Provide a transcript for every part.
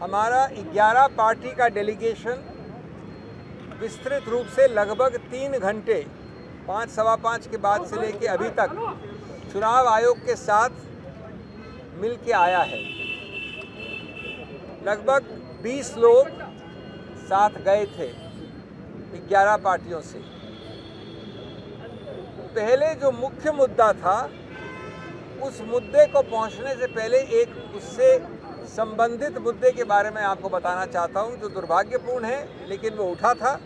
हमारा 11 पार्टी का डेलीगेशन विस्तृत रूप से लगभग 3 घंटे 5 सवा 5 के बाद से लेकर अभी तक चुनाव आयोग के साथ मिल के आया है। लगभग 20 लोग साथ गए थे 11 पार्टियों से। पहले जो मुख्य मुद्दा था उस मुद्दे को पहुंचने से पहले एक उससे संबंधित मुद्दे के बारे में आपको बताना चाहता हूं, जो दुर्भाग्यपूर्ण है लेकिन वो उठा था,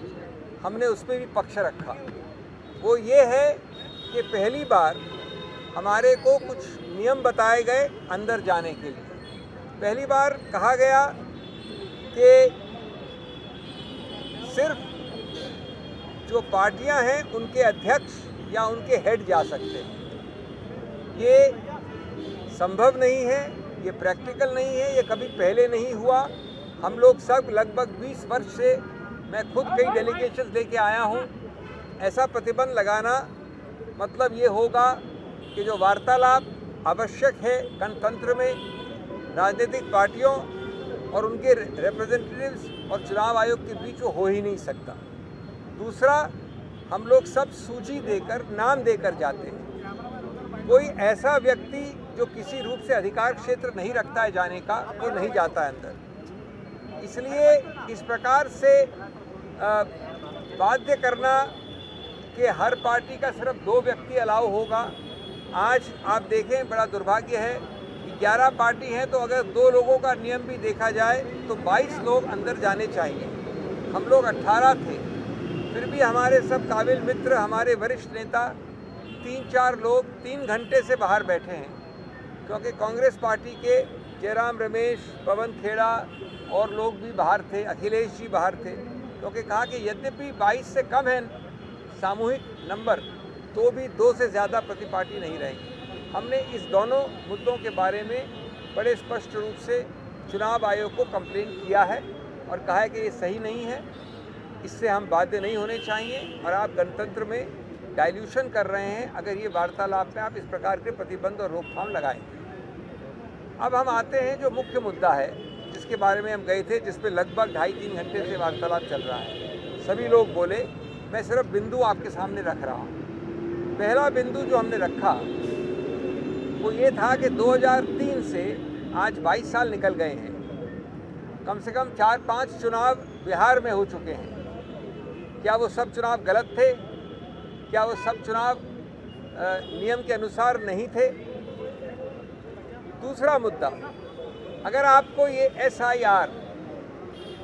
हमने उस पर भी पक्ष रखा। वो ये है कि पहली बार हमारे को कुछ नियम बताए गए अंदर जाने के लिए। पहली बार कहा गया कि सिर्फ जो पार्टियां हैं उनके अध्यक्ष या उनके हेड जा सकते हैं। ये संभव नहीं है, ये प्रैक्टिकल नहीं है, ये कभी पहले नहीं हुआ। हम लोग सब लगभग 20 वर्ष से, मैं खुद कई डेलीगेशंस लेके आया हूँ। ऐसा प्रतिबंध लगाना मतलब ये होगा कि जो वार्तालाप आवश्यक है गणतंत्र में, राजनीतिक पार्टियों और उनके रिप्रेजेंटेटिव्स और चुनाव आयोग के बीच वो हो ही नहीं सकता। दूसरा, हम लोग सब सूची देकर, नाम देकर जाते हैं। कोई ऐसा व्यक्ति जो किसी रूप से अधिकार क्षेत्र नहीं रखता है जाने का, वो नहीं जाता है अंदर। इसलिए इस प्रकार से बाध्य करना कि हर पार्टी का सिर्फ 2 व्यक्ति अलाउ होगा। आज आप देखें, बड़ा दुर्भाग्य है, 11 पार्टी हैं तो अगर 2 लोगों का नियम भी देखा जाए तो 22 लोग अंदर जाने चाहिए। हम लोग 18 थे, फिर भी हमारे सब काबिल मित्र, हमारे वरिष्ठ नेता 3-4 लोग 3 घंटे से बाहर बैठे हैं, क्योंकि कांग्रेस पार्टी के जयराम रमेश, पवन खेड़ा और लोग भी बाहर थे, अखिलेश जी बाहर थे, क्योंकि कहा कि यद्यपि 22 से कम है सामूहिक नंबर, तो भी 2 से ज़्यादा प्रति पार्टी नहीं रहेगी। हमने इस दोनों मुद्दों के बारे में बड़े स्पष्ट रूप से चुनाव आयोग को कंप्लेन किया है और कहा है कि ये सही नहीं है, इससे हम बाध्य नहीं होने चाहिए और आप गणतंत्र में डाइल्यूशन कर रहे हैं अगर ये वार्तालाप में आप इस प्रकार के प्रतिबंध और रोकथाम लगाएंगे। अब हम आते हैं जो मुख्य मुद्दा है जिसके बारे में हम गए थे, जिसपे लगभग 2.5-3 घंटे से वार्तालाप चल रहा है। सभी लोग बोले, मैं सिर्फ बिंदु आपके सामने रख रहा हूँ। पहला बिंदु जो हमने रखा वो ये था कि 2003 से आज 22 साल निकल गए हैं, कम से कम 4-5 चुनाव बिहार में हो चुके हैं। क्या वो सब चुनाव गलत थे? क्या वो सब चुनाव नियम के अनुसार नहीं थे? दूसरा मुद्दा, अगर आपको ये SIR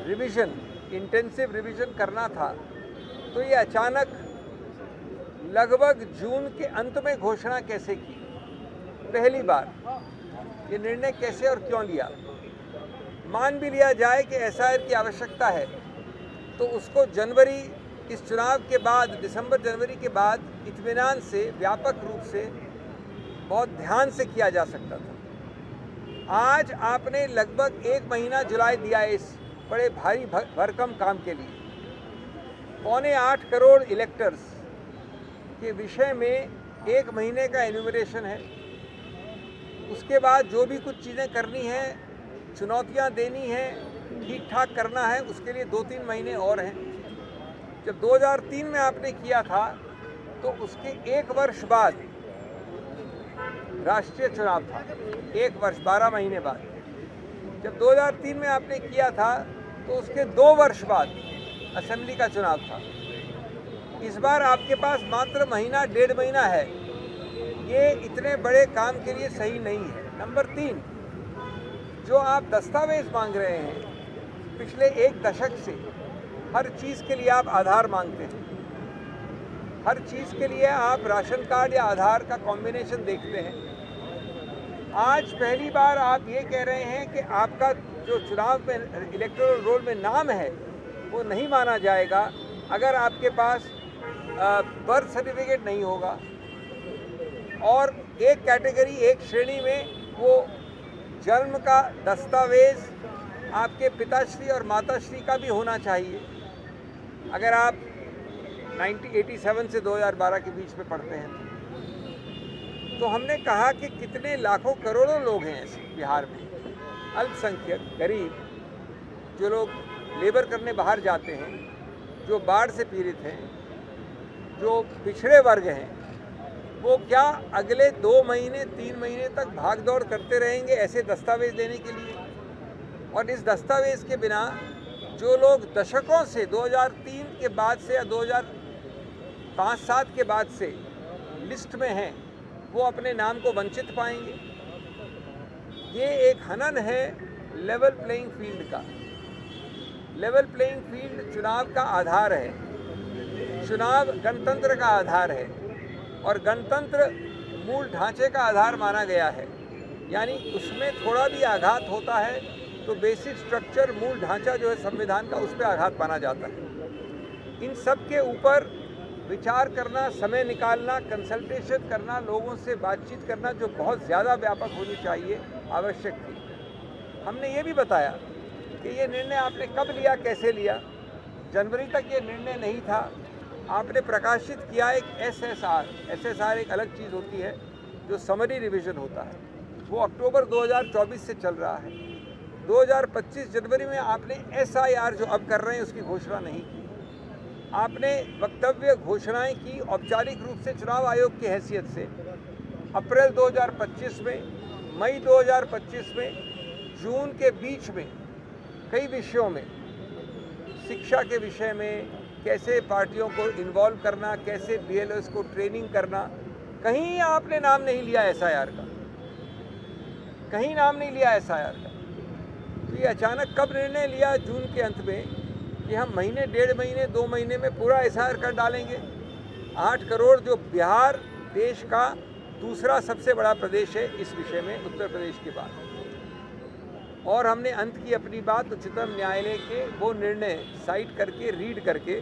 रिवीजन, इंटेंसिव रिवीजन करना था तो ये अचानक लगभग जून के अंत में घोषणा कैसे की? पहली बार ये निर्णय कैसे और क्यों लिया? मान भी लिया जाए कि SIR की आवश्यकता है तो उसको जनवरी, इस चुनाव के बाद, दिसंबर जनवरी के बाद इत्मीनान से, व्यापक रूप से, बहुत ध्यान से किया जा सकता था। आज आपने लगभग 1 महीना जुलाई दिया है इस बड़े भारी भरकम काम के लिए। 7.25 करोड़ इलेक्टर्स के विषय में 1 महीने का एन्यूमरेशन है। उसके बाद जो भी कुछ चीज़ें करनी हैं, चुनौतियां देनी हैं, ठीक ठाक करना है, उसके लिए 2-3 महीने और हैं। जब 2003 में आपने किया था तो उसके 1 वर्ष बाद राष्ट्रीय चुनाव था, 1 वर्ष 12 महीने बाद। जब 2003 में आपने किया था तो उसके 2 वर्ष बाद असेंबली का चुनाव था। इस बार आपके पास मात्र महीना, 1.5 महीना है। ये इतने बड़े काम के लिए सही नहीं है। नंबर 3, जो आप दस्तावेज मांग रहे हैं, पिछले 1 दशक से हर चीज़ के लिए आप आधार मांगते हैं, हर चीज़ के लिए आप राशन कार्ड या आधार का कॉम्बिनेशन देखते हैं। आज पहली बार आप ये कह रहे हैं कि आपका जो चुनाव में इलेक्टोरल रोल में नाम है वो नहीं माना जाएगा अगर आपके पास बर्थ सर्टिफिकेट नहीं होगा, और एक कैटेगरी, एक श्रेणी में वो जन्म का दस्तावेज आपके पिताश्री और माताश्री का भी होना चाहिए अगर आप 1987 से 2012 के बीच में पढ़ते हैं। तो हमने कहा कि कितने लाखों करोड़ों लोग हैं ऐसे बिहार में, अल्पसंख्यक, गरीब, जो लोग लेबर करने बाहर जाते हैं, जो बाढ़ से पीड़ित हैं, जो पिछड़े वर्ग हैं, वो क्या अगले 2 महीने 3 महीने तक भाग दौड़ करते रहेंगे ऐसे दस्तावेज देने के लिए? और इस दस्तावेज के बिना जो लोग दशकों से 2003 के बाद से या 2005-7 के बाद से लिस्ट में हैं, वो अपने नाम को वंचित पाएंगे। ये एक हनन है लेवल प्लेइंग फील्ड का। लेवल प्लेइंग फील्ड चुनाव का आधार है, चुनाव गणतंत्र का आधार है और गणतंत्र मूल ढांचे का आधार माना गया है। यानी उसमें थोड़ा भी आघात होता है तो बेसिक स्ट्रक्चर, मूल ढांचा जो है संविधान का, उस पर आघात माना जाता है। इन सब के ऊपर विचार करना, समय निकालना, कंसल्टेशन करना, लोगों से बातचीत करना जो बहुत ज़्यादा व्यापक होनी चाहिए, आवश्यक थी। हमने ये भी बताया कि ये निर्णय आपने कब लिया, कैसे लिया। जनवरी तक ये निर्णय नहीं था। आपने प्रकाशित किया एक एसएसआर एक अलग चीज़ होती है जो समरी रिवीजन होता है, वो अक्टूबर 2024 से चल रहा है। 2025 जनवरी में आपने एसआईआर जो अब कर रहे हैं उसकी घोषणा नहीं की। आपने वक्तव्य घोषणाएं की औपचारिक रूप से चुनाव आयोग की हैसियत से अप्रैल 2025 में, मई 2025 में, जून के बीच में कई विषयों में, शिक्षा के विषय में, कैसे पार्टियों को इन्वॉल्व करना, कैसे बीएलओएस को ट्रेनिंग करना, कहीं आपने नाम नहीं लिया एसआईआर का, कहीं नाम नहीं लिया एसआईआर का। तो ये अचानक कब निर्णय लिया जून के अंत में कि हम महीने, 1.5 महीने, 2 महीने में पूरा एसआईआर कर डालेंगे। 8 करोड़, जो बिहार देश का दूसरा सबसे बड़ा प्रदेश है इस विषय में उत्तर प्रदेश के बाद। और हमने अंत की अपनी बात उच्चतम न्यायालय के वो निर्णय साइट करके, रीड करके,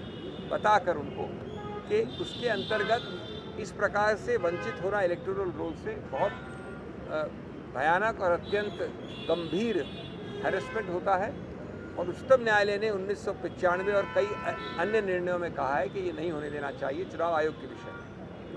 बताकर उनको कि उसके अंतर्गत इस प्रकार से वंचित होना इलेक्टोरल रोल से बहुत भयानक और अत्यंत गंभीर हैरेसमेंट होता है। और उच्चतम न्यायालय ने 1995 और कई अन्य निर्णयों में कहा है कि ये नहीं होने देना चाहिए चुनाव आयोग के विषय में।